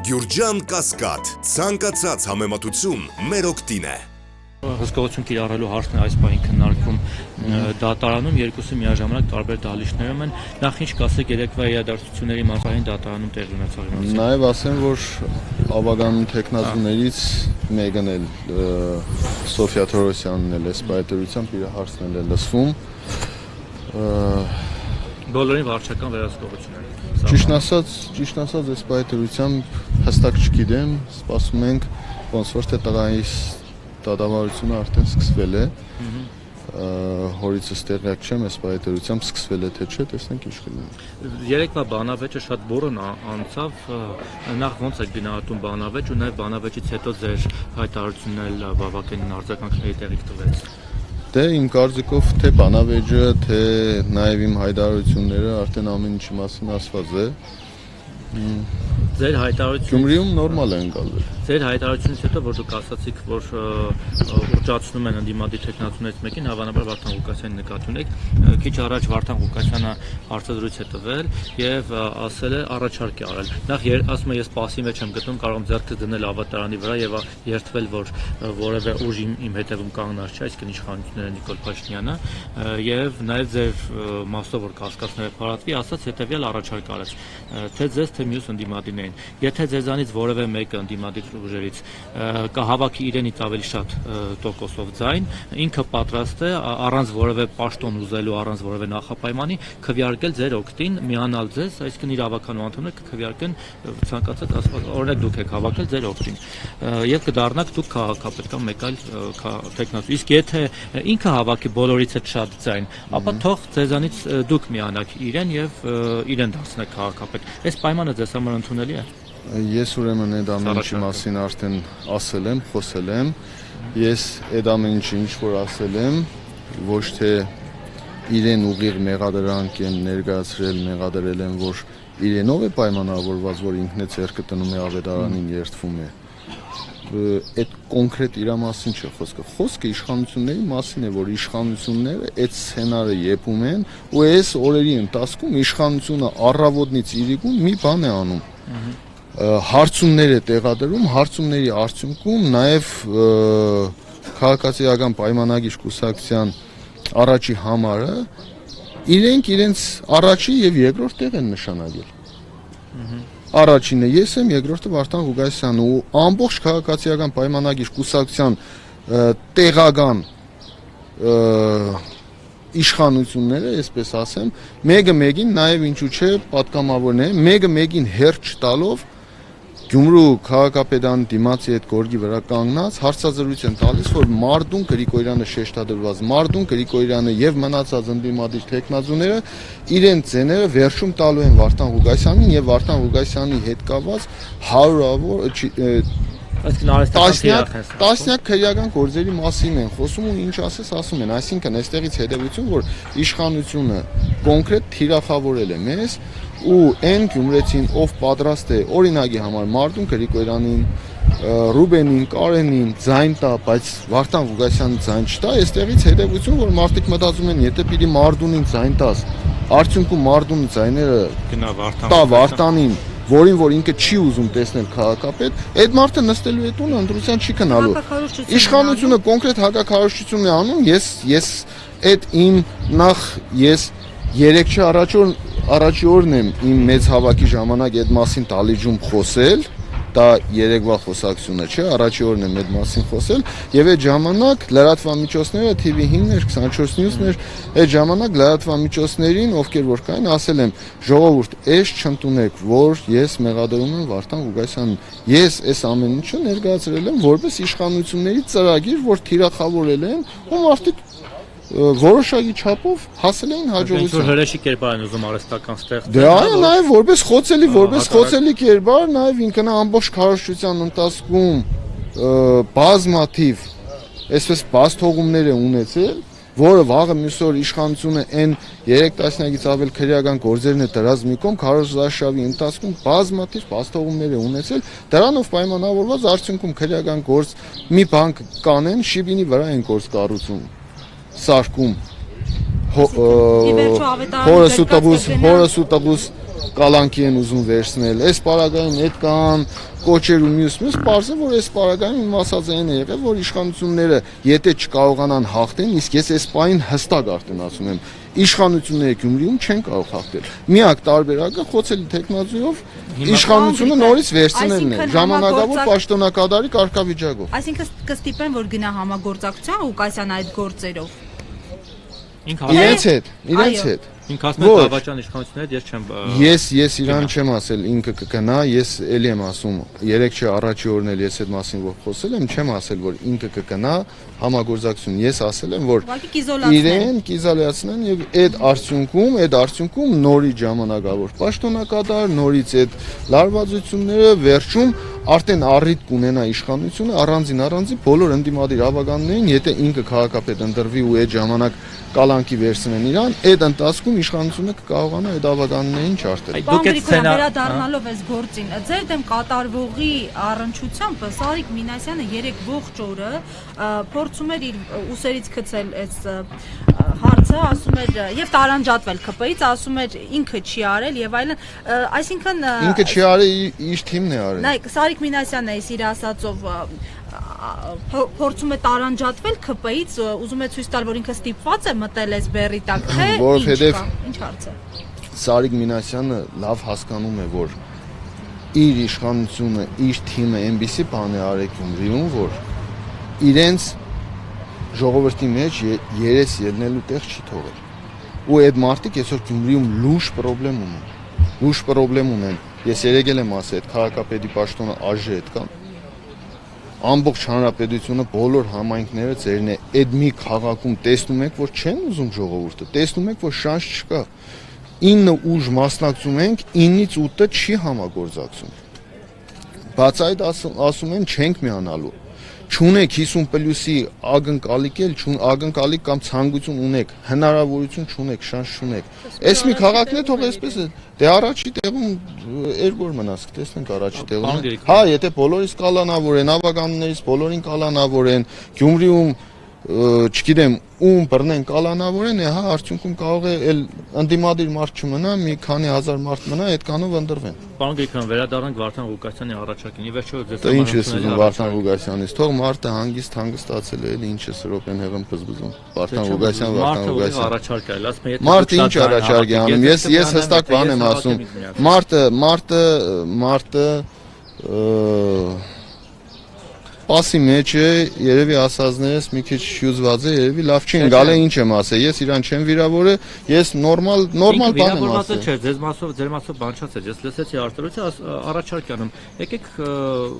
Գյուրջան Կասկադ, ցանկացած համեմատություն մեր օգտին է։ Հսկողություն կիրառելու հարցն է այս պահին քննարկվում դատարանում, երկուսը միաժամանակ տարբեր դահլիճներում են։ Նախ ինչ կասեք երեկվա իրադարձությունների մասին դատարանում տեղի ունեցողի մասին։ Նաև ասեմ, որ ավագան տեխնազուներից մեկն էլ Սոֆիա Թորոսյանն էլ էս պայթերությամբ իր հարցն էլ է լսվում։ Բոլորին վարչական վերահսկողություն է։ Ճիշտ ասած, այս պայթերությամբ հստակ չգիտեմ, սպասում ենք, ոնց որ թե տղայիս դատավարությունը արդեն սկսվել է։ Հորիցս տեղյակ չեմ, այս պայթերությամբ սկսվել է թե չէ, տեսնենք ինչ կլինի։ Երեկվա բանավեճը շատ բուրըն անցավ, նախ ոնց եք գնահատում բանավեճ ու նաև բանավեճից հետո ձեր հայտարարությունն էլ բավականին արձագանքների տեղիք տվեց։ Դե իմ կարծիքով թե բանավեճը, թե նաև իմ հայտարարությունները արդեն ամեն ինչի մասին ասված է։ Ձեր հայտարարությունը Գյումրիում նորմալ է ընկալվել։ Ձեր հայտարարությունից հետո որ դուք ասացիք, որ ուռճացնում են ընդդիմադիր տեխնացուներից մեկին, հավանաբար Վարդան Ղուկասյանին նկատի ունեք։ Քիչ առաջ Վարդան Ղուկասյանը հարցազրույց է տվել եւ ասել է առաջարկ է արել։ Նախ ասում է ես պասի մեջ եմ գտնում, կարող եմ ձեռքս դնել ավատարանի վրա եւ երթվել, որ որևէ ուժ իմ հետևում կանգնած չէ, այսինքն իշխանությունները Նիկոլ Փաշինյանը եւ նաեւ ձեր մասով որ կասկածները փարատվի, ասաց հետեւյալ առաջարկ արեց, թե ձեզ թե մյուս ընդդիմադիրներին։ Եթե ձեզանից որևէ մեկը ընդդիմադիր ուժերից կհավաքի իրենից ավելի շատ տոկոսով ձայն, ինքը պատրաստ է առանց որևէ պաշտոն ուզելու, առանց որևէ նախապայմանի քվեարկել ձեր օգտին, միանալ ձեզ, այսինքն իր հավաքանու անդամները կքվեարկեն ցանկացած օրինակ դուք եք հավաքել ձեր օգտին եւ կդառնաք դուք քաղաքապետական մեկ այլ տեխնացու։ Իսկ եթե ինքը հավաքի բոլորից հետ շատ ձայն, ապա թող ձեզանից դուք միանաք իրեն եւ իրեն դարձնեք քաղաքապետ։ Այս պայմանը ձեզ համար ընդունելի է։ Ես ուրեմն այդ ամեն ինչի մասին արդեն ասել եմ, խոսել եմ։ Ես այդ ամեն ինչը ինչ որ ասել եմ, ոչ թե իրեն ուղիղ մեղադրանք եմ ներկայացրել, մեղադրել եմ, որ իրենով է պայմանավորված, որ ինքն է ձեռքը տնում է ավետարանին երթվում է։ Այդ կոնկրետ իր մասին չէ խոսքը։ Խոսքը իշխանությունների մասին է, որ իշխանությունները այդ սցենարը եփում են ու այս օրերի ընթացքում իշխանությունը առավոտից իրիկուն մի բան է անում։ Հարցումներ է տեղադրում, հարցումների արդյունքում նաև քաղաքացիական պայմանագիր կուսակցության առաջի համարը իրենց առաջի եւ երկրորդ տեղ են նշանակել։ Առաջինը ես եմ, երկրորդը Վարդան Ղուկասյանը ու ամբողջ քաղաքացիական պայմանագիր կուսակցության տեղական իշխանությունները, այսպես ասեմ, մեկը մեկին նաև ինչու՞ չէ պատգամավորն է, մեկը մեկին հերթ չտալով Գյումրու քաղաքապետարանի դիմացի այդ գորգի վրա կանգնած հարցազրույց են տալիս, որ Մարդուն Գրիգորյանը շեշտադրված, Մարդուն Գրիգորյանը եւ մնացած ընդդիմադիր տեխնազուները իրենց ձեները վերջում տալու են Վարդան Ղուկասյանին եւ Վարդան Ղուկասյանի հետ կապված հարյուրավոր տասնյակ քրեական գործերի մասին են խոսում ու ինչ ասես ասում են, այսինքն այստեղից հետևություն, որ իշխանությունը կոնկրետ թիրախավորել է մեզ ու այն գյումրեցին, ով պատրաստ է օրինակի համար Մարդուն Գրիգորյանին, Ռուբենին, Կարենին ձայն տա, բայց Վարդան Ղուկասյանին ձայն չտա, այստեղից հետևություն, որ մարդիկ մտածում են, եթե պիտի Մարդունին ձայն տաս, արդյունքում Մարդունի ձայները տա Վարդանին, որին որ ինքը չի ուզում տեսնել քաղաքապետ, այդ մարդը նստելու է տունը ընտրության չի գնալու։ Իշխանությունը կոնկրետ հակակարողություն է անում, ես այդ իմ նախ ես 3 առաջի օրն եմ իմ մեծ հավաքի ժամանակ այդ մասին դալիճում խոսել, դա երեկվա խոսակցությունը չէ, առաջի օրն եմ այդ մասին խոսել եւ այդ ժամանակ լրատվամիջոցները TV5-ներ, 24 News-ներ, այդ ժամանակ լրատվամիջոցներին, ովքեր որ կային, ասել եմ, ժողովուրդ, այս չընդունեք, որ ես մեղադրում եմ Վարդան Ղուկասյանին։ Ես այս ամեն ինչը ներկայացրել եմ որպես իշխանությունների ծրագիր, որ թիրախավորել են ու մարդիկ որոշակի չափով հասել էին հաջողության։ Հրեշի կերպար են ուզում արհեստական ստեղծել։ Դե այո, նաև որպես խոցելի կերպար, նաև ինքն ամբողջ քարոզչության ընթացքում բազմաթիվ այսպես բացթողումներ է ունեցել, որը վաղը մյուս օր իշխանությունը այն 3 տասնյակից ավել քրեական գործերն է դրած մի կողմ, քարոզարշավի ընթացքում բազմաթիվ բացթողումներ է ունեցել, դրանով պայմանավորված արդյունքում քրեական գործ մի բան կանեն, շիբինի վրա են գործ կառուցում սարկում հորս ու տղուս կալանքի են ուզում վերցնել, այս պարագայում այդ կան կոչեր ու մյուս, պարզ է, որ այս պարագայում իմ ասած այն է եղել, որ իշխանությունները եթե չկարողանան հաղթեն, իսկ ես այս պահին հստակ արդեն ասում եմ, իշխանությունները Գյումրիում չեն կարող հաղթել։ Միակ տարբերակը խոցելի տեխնոլոգիայով իշխանությունը նորից վերցնելն է, ժամանակավոր պաշտոնակադարի կարգավիճակով։ Այսինքն կստիպեն, որ գնա համագործակցության Ղուկասյանը այդ գործերով։ Իրենց հետ։ Ինքը ասում է Դավաճան իշխանությունները ես չեմ Ես իրան չեմ ասել ինքը կգնա, ես էլի եմ ասում, երեք չէ առաջի օրն էլ ես այդ մասին որ խոսել եմ, չեմ ասել որ ինքը կգնա համագործակցություն, ես ասել եմ որ իրեն կիզոլացնեն եւ այդ արդյունքում նորի ժամանակավոր պաշտոնակատար, նորից այդ լարվածությունները վերջում արդեն առիթ կունենա իշխանությունը առանձին բոլոր ընդդիմադիր ավականներին, եթե ինքը քաղաքապետ ընտրվի ու այդ ժամանակ կալանքի վերցնեն իրան, այդ ընթացքում իշխանությունը կկարողանա այդ ավականներին չարթել։ Դուք վերադառնալով այս գործին, ձեր դեմ կատարվողի առնչությամբ Սարիկ Մինասյանը 3 ողջ օրը փորձում էր իր ուսերից գցել այս հարցը, ասում էր եւ տարանջատվել ԿՊ-ից, ասում էր ինքը չի արել եւ այլն, այսինքն ինքը չի արել, իր թիմն է արել։ Նայեք, Սարիկ Մինասյանն է իր ասածով փորձում է տարանջատվել ԿՊ-ից, ուզում է ցույց տալ, որ ինքը ստիպված է մտել այս բեռի տակ, թե ինչ հարց է։ Սարիկ Մինասյանը լավ հասկանում է, որ իր իշխանությունը, իր թիմը այնպիսի բան է արել Գյումրիում, որ իրենց ժողովրդի մեջ երես ելնելու տեղ չի թողել։ Ու այդ մարդիկ այսօր Գյումրիում լուրջ պրոբլեմ ունեն։ Ես երեկ եմ ասել, այդ քաղաքապետի պաշտոնը ԱԺ հետ կան։ Ամբողջ հանրապետությունը բոլոր համայնքները ձերն է, այդ մի քաղաքում տեսնում եք, որ չեն ուզում ժողովուրդը, տեսնում եք, որ շանս չկա։ 9 ուժ մասնակցում ենք, 9-ից 8-ը չի համագործակցում։ Բաց այդ ասում են չենք միանալու։ Չունեք 50+-ի ակնկալիք կամ ցանկություն ունեք, հնարավորություն չունեք, շանս չունեք։ Այս մի քաղաքն է թող այսպես է։ Դե առաջի տեղում երկու մնաց, տեսնենք առաջի տեղում։ Հա, եթե բոլորից կալանավոր են, ավականներից բոլորին կալանավոր են, Գյումրիում չգիտեմ ում բռնեն կալանավոր են, հա արդյունքում կարող է էլ ընդդիմադիր մարդ չմնա, մի քանի հազար մարդ մնա, այդ կանով ընտրվեն։ Պարոն Գեգյան, վերադառնանք Վարդան Ղուկասյանի առաջարկին։ Ի վերջո ձեզ ինչ է ուզում Վարդան Ղուկասյանից, թող մարդը հանգստացել է, ինչ է սրոպեն հեղմ բզբզում։ Վարդան Ղուկասյան։ Առաջարկ է, ասում եմ, եթե մարդը ինչ առաջարկ է անում, ես հստակ բան եմ ասում։ Մարդը Պասի մեջ է, երևի ասածներս մի քիչ հյուզված է, երևի լավ չի գալը ինչ եմ ասել, ես իրան չեմ վիրավորը, ես նորմալ բան եմ ասել։ Չէ, ձեր մասով բան չասել, ես լսեցի արտադրության առաջարկյանում, եկեք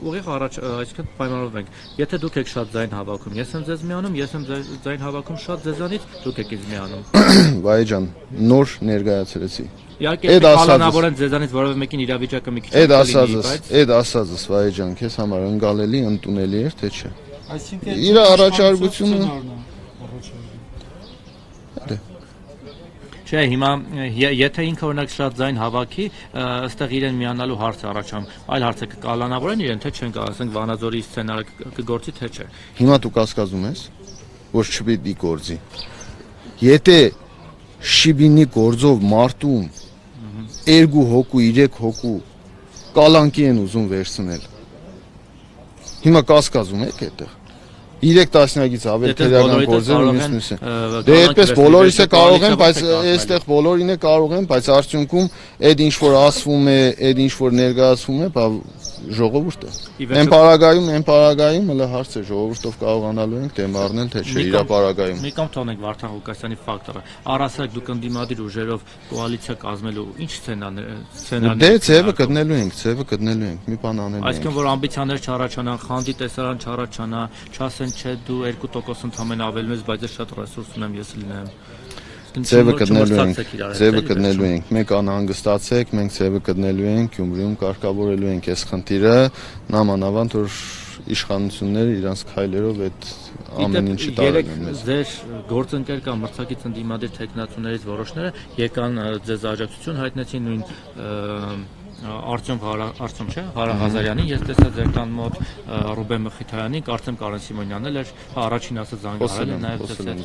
ուղիղ այսինքն պայմանավորվենք, եթե դուք եք շատ ձայն հավաքում, ես եմ ձեզ միանում, ես եմ ձայն հավաքում շատ ձեզանից, դուք եք ինձ միանում։ Վայ ջան, նոր ներկայացրեցի։ Իհարկե կալանավոր են ձեզանից որևէ մեկին իրավիճակը մի քիչ Այդ ասածս վայ ջան, քեզ համար ընկալելի, ընդունելի էր, թե չէ։ Այսինքն իր առաջարկությունը Չէ, հիմա եթե ինքը օրինակ շատ ձայն հավաքի, ըստեղ իրեն միանալու հարց առաջանում, այլ հարցը կկալանավորեն իրեն, թե չեն կա, ասենք Վանաձորի սցենարը կգործի, թե չէ։ Հիմա դու կասկածում ես, որ չպիտի գործի։ Եթե շիբինի գործով մարտում 2 հոգու, 3 հոգու կալանքի են ուզում վերցնել։ Հիմա կասկածում եք այդտեղ։ 3 տասնյակից ավել քրեական գործեր ունեցնես։ Դե այդպես բոլորիս է կարող են, բայց այստեղ բոլորին է կարող են, բայց արդյունքում այդ ինչ որ ասվում է, այդ ինչ որ ներկայացվում է, բա ժողովուրդը։ Այն պարագայում հələ հարց է ժողովուրդով կարողանալու ենք դեմ առնել, թե չէ իր պարագայում։ Մի կամ թողնենք Վարդան Ղուկասյանի ֆակտորը։ Առասարակ դուք ընդդիմադիր ուժերով կոալիցիա կազմելու ինչ սցենարներ։ Դե ձևը գտնելու ենք, մի բան անելու ենք։ Այսինքն որ ամբիցիաներ չառաջանան, խանդի տեսարան չառաջանա, չասեն չէ դու 2% ընդհանրապես ավելի ես, բայց ես շատ ռեսուրս ունեմ, ես լինեմ։ Ձևը գտնելու ենք, մենք անհանգստացեք, մենք ձևը գտնելու ենք, Գյումրիում կարգավորելու ենք այս խնդիրը, նամանավանդ որ իշխանությունները իրանց քայլերով այդ ամեն ինչը տարել են մեզ։ Ձեր գործընկեր կամ մրցակից ընդդիմադիր տեխնացուներից որոշները եկան ձեզ աջակցություն հայտնեցին նույն Արտյոմ չէ, Հարա Ղազարյանին, ես տեսա ձեր տան մոտ Ռուբեն Մխիթարյանին, կարծեմ Կարեն Սիմոնյանն էլ էր, առաջին ասած զանգահարել են նաև տեսել։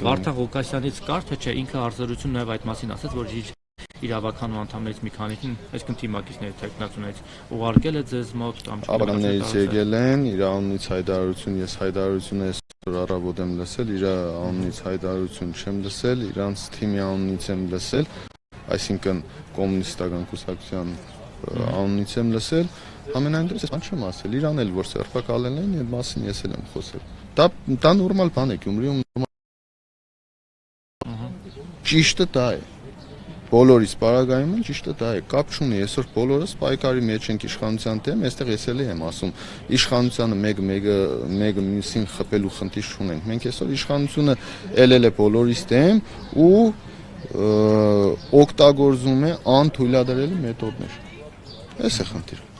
Վարդան Ղուկասյանից կար թե չէ, ինքը արձրություն նաև այդ մասին ասաց, որ իր իրավականու անդամներից մի քանիսին, այսինքն թիմակիցներից տեխնացուներից ուղարկել է ձեզ մոտ կամ Ապականներից եկել են, իր անունից հայտարարություն, ես հայտարարությունը այսօր առավոտ եմ լսել, իր անունից հայտարարություն չեմ լսել, իրանց թիմի անունից եմ լսել, այսինքն կոմունիստական կուսակցության անունից եմ լսել, ամենայն դեպս բան չեմ ասել, իրան էլ որ սերբակալել են, այդ մասին ես էլ եմ խոսել։ Դա նորմալ բան է, Գյումրիում ճիշտը դա է։ Բոլորիս պարագայում են ճիշտը դա է, կապ չունի, այսօր բոլորս պայքարի մեջ ենք իշխանության դեմ, այստեղ ես էլ եմ ասում, իշխանությանը մեկը մյուսին խփելու խնդիր չունենք։ Մենք այսօր իշխանությունը ելել է բոլորիս դեմ ու օգտագործում է անթույլատրելի մեթոդներ։ Այս է խնդիրը։